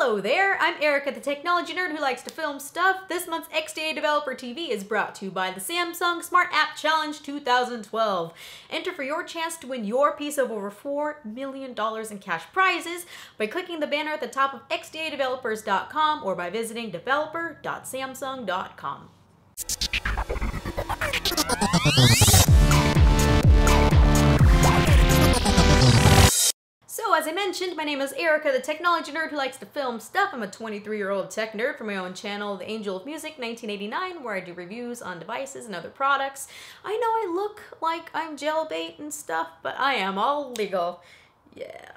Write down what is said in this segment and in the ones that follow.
Hello there, I'm Erica, the technology nerd who likes to film stuff. This month's XDA Developer TV is brought to you by the Samsung Smart App Challenge 2012. Enter for your chance to win your piece of over $4 million in cash prizes by clicking the banner at the top of xdadevelopers.com or by visiting developer.samsung.com. So, as I mentioned, my name is Erica, the technology nerd who likes to film stuff. I'm a 23-year-old tech nerd for my own channel, The Angel of Music 1989, where I do reviews on devices and other products. I know I look like I'm jailbait and stuff, but I am all legal. Yeah.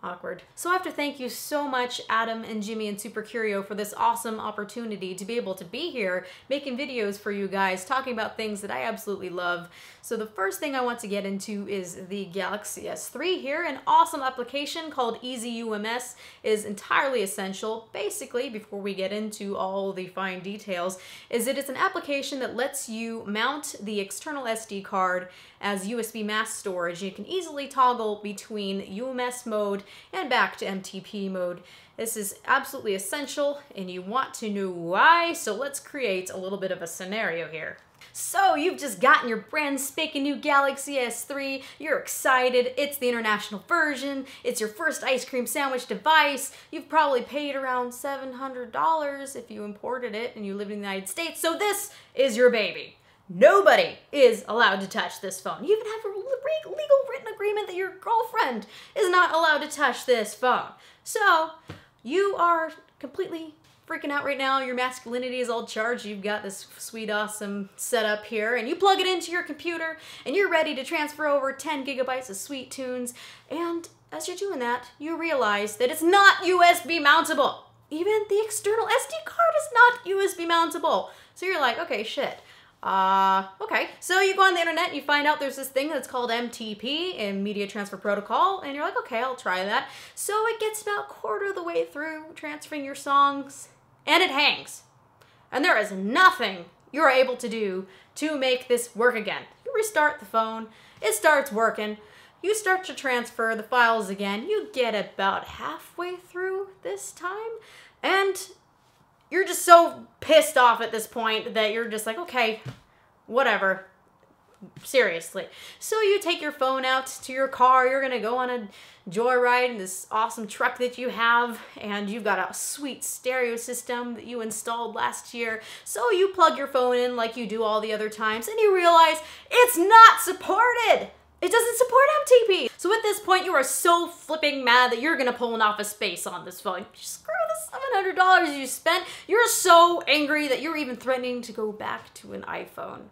Awkward. So I have to thank you so much, Adam and Jimmy and Super Curio, for this awesome opportunity to be able to be here making videos for you guys, talking about things that I absolutely love. So the first thing I want to get into is the Galaxy S3 here. An awesome application called EasyUMS is entirely essential. Basically, before we get into all the fine details, is it is an application that lets you mount the external SD card as USB mass storage. You can easily toggle between UMS mode and back to MTP mode. This is absolutely essential and you want to know why, so let's create a little bit of a scenario here. So you've just gotten your brand spanking new Galaxy S3, you're excited, it's the international version, it's your first ice cream sandwich device, you've probably paid around $700 if you imported it and you live in the United States, so this is your baby. Nobody is allowed to touch this phone. You even have a legal written agreement that your girlfriend is not allowed to touch this phone. So you are completely freaking out right now. Your masculinity is all charged. You've got this sweet, awesome setup here, and you plug it into your computer, and you're ready to transfer over 10 gigabytes of sweet tunes. And as you're doing that, you realize that it's not USB mountable. Even the external SD card is not USB mountable. So you're like, okay, shit. Okay. So you go on the internet and you find out there's this thing that's called MTP, and Media Transfer Protocol, and you're like, okay, I'll try that. So it gets about a quarter of the way through transferring your songs, and it hangs. And there is nothing you're able to do to make this work again. You restart the phone, it starts working, you start to transfer the files again, you get about halfway through this time, and you're just so pissed off at this point that you're just like, okay, whatever, seriously. So you take your phone out to your car, you're gonna go on a joyride in this awesome truck that you have, and you've got a sweet stereo system that you installed last year. So you plug your phone in like you do all the other times, and you realize it's not supported. It doesn't support MTP. So at this point, you are so flipping mad that you're gonna pull an Office Space on this phone. Screw the $700 you spent. You're so angry that you're even threatening to go back to an iPhone.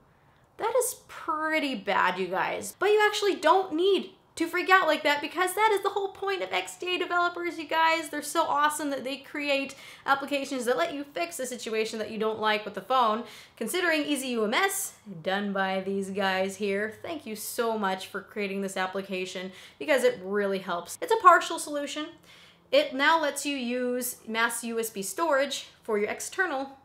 That is pretty bad, you guys. But you actually don't need to freak out like that, because that is the whole point of XDA developers, you guys. They're so awesome that they create applications that let you fix a situation that you don't like with the phone. Considering EasyUMS, done by these guys here, thank you so much for creating this application, because it really helps. It's a partial solution. It now lets you use mass USB storage for your external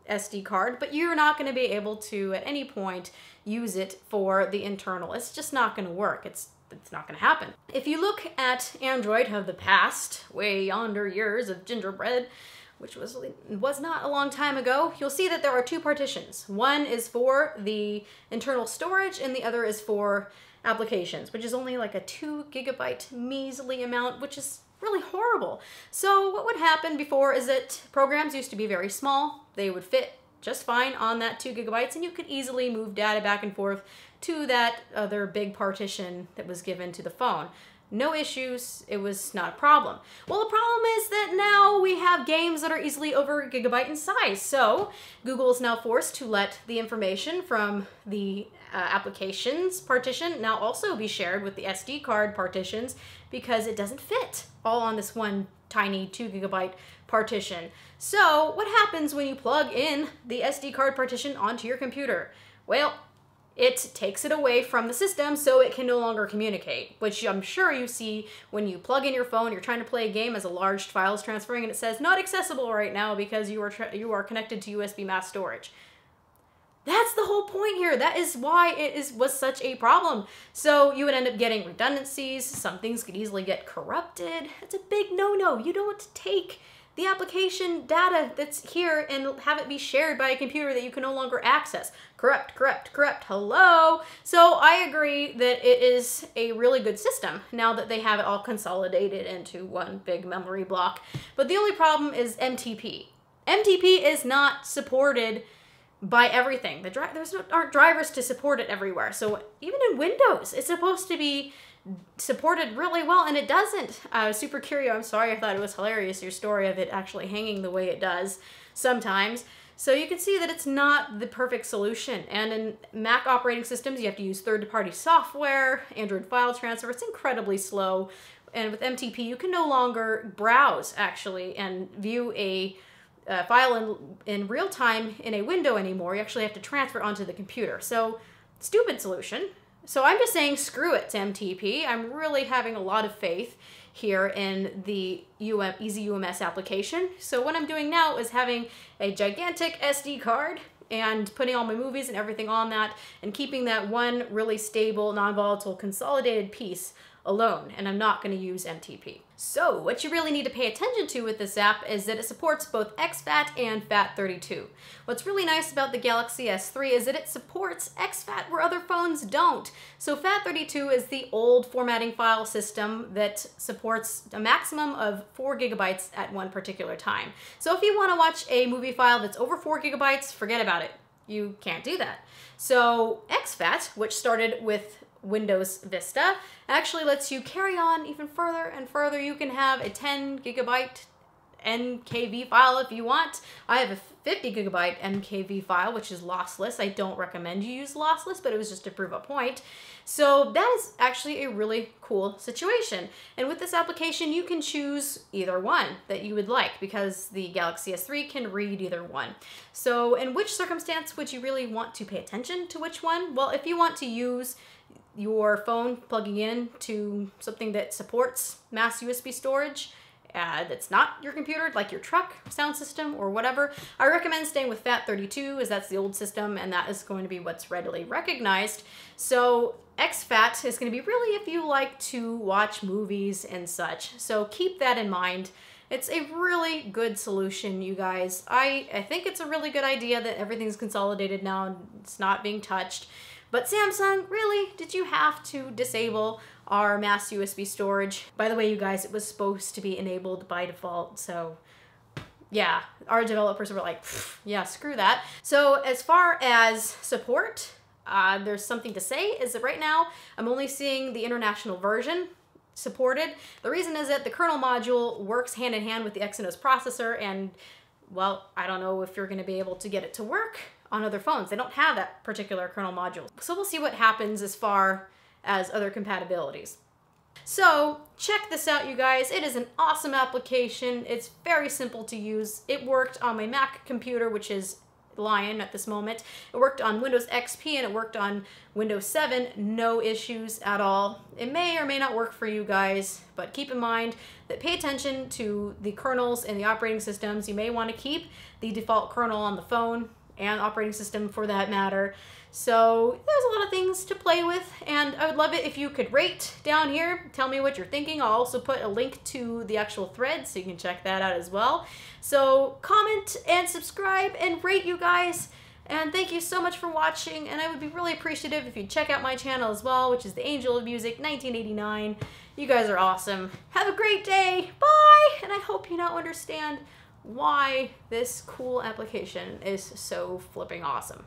SD card, but you're not going to be able to at any point use it for the internal. It's just not going to work. It's not going to happen. If you look at Android of the past, way yonder years of gingerbread, which was not a long time ago, you'll see that there are two partitions. One is for the internal storage and the other is for applications, which is only like a 2 gigabyte measly amount, which is really horrible. So what would happen before is that programs used to be very small. They would fit just fine on that 2 gigabytes, and you could easily move data back and forth to that other big partition that was given to the phone. No issues, it was not a problem. Well, the problem is that now we have games that are easily over a gigabyte in size. So Google is now forced to let the information from the applications partition now also be shared with the SD card partitions, because it doesn't fit all on this one tiny 2 gigabyte partition. So what happens when you plug in the SD card partition onto your computer? Well, it takes it away from the system so it can no longer communicate, which I'm sure you see when you plug in your phone, you're trying to play a game as a large file is transferring, and it says not accessible right now because you are connected to USB mass storage. That's the whole point here. That is why was such a problem. So you would end up getting redundancies. Some things could easily get corrupted. It's a big no-no. You don't take the application data that's here and have it be shared by a computer that you can no longer access. Correct. Hello. So I agree that it is a really good system now that they have it all consolidated into one big memory block. But the only problem is MTP. MTP is not supported by everything. Aren't drivers to support it everywhere. So even in Windows, it's supposed to be supported really well, and it doesn't. Super Curio, I'm sorry, I thought it was hilarious, your story of it actually hanging the way it does sometimes. So you can see that it's not the perfect solution. And in Mac operating systems, you have to use third-party software, Android file transfer. It's incredibly slow. And with MTP, you can no longer browse, actually, and view a file in real time in a window anymore. You actually have to transfer it onto the computer. So, stupid solution. So I'm just saying screw it to MTP. I'm really having a lot of faith here in the EasyUMS application. So what I'm doing now is having a gigantic SD card and putting all my movies and everything on that and keeping that one really stable, non-volatile, consolidated piece alone, and I'm not going to use MTP. So what you really need to pay attention to with this app is that it supports both exFAT and FAT32. What's really nice about the Galaxy S3 is that it supports exFAT where other phones don't. So FAT32 is the old formatting file system that supports a maximum of 4 gigabytes at one particular time. So if you want to watch a movie file that's over 4 gigabytes, forget about it. You can't do that. So exFAT, which started with Windows Vista, actually lets you carry on even further and further. You can have a 10 gigabyte NKV file if you want. I have a 50 gigabyte NKV file, which is lossless. I don't recommend you use lossless, but it was just to prove a point. So that is actually a really cool situation. And with this application, you can choose either one that you would like because the Galaxy S3 can read either one. So in which circumstance would you really want to pay attention to which one? Well, if you want to use your phone plugging in to something that supports mass USB storage that's not your computer, like your truck sound system or whatever, I recommend staying with FAT32 as that's the old system and that is going to be what's readily recognized. So exFAT is going to be really if you like to watch movies and such. So keep that in mind. It's a really good solution, you guys. I think it's a really good idea that everything's consolidated now and it's not being touched. But Samsung, really, did you have to disable our mass USB storage? By the way, you guys, it was supposed to be enabled by default, so yeah, our developers were like, yeah, screw that. So as far as support, there's something to say, is that right now, I'm only seeing the international version supported. The reason is that the kernel module works hand in hand with the Exynos processor, and, well, I don't know if you're going to be able to get it to work on other phones. They don't have that particular kernel module. So we'll see what happens as far as other compatibilities. So check this out, you guys. It is an awesome application. It's very simple to use. It worked on my Mac computer, which is Lion at this moment. It worked on Windows XP and it worked on Windows 7. No issues at all. It may or may not work for you guys, but keep in mind that pay attention to the kernels and the operating systems. You may want to keep the default kernel on the phone and operating system for that matter. So there's a lot of things to play with, and I would love it if you could rate down here. Tell me what you're thinking. I'll also put a link to the actual thread so you can check that out as well. So comment and subscribe and rate, you guys. And thank you so much for watching, and I would be really appreciative if you'd check out my channel as well, which is the Angel of Music 1989. You guys are awesome. Have a great day. Bye! And I hope you now understand why this cool application is so flipping awesome.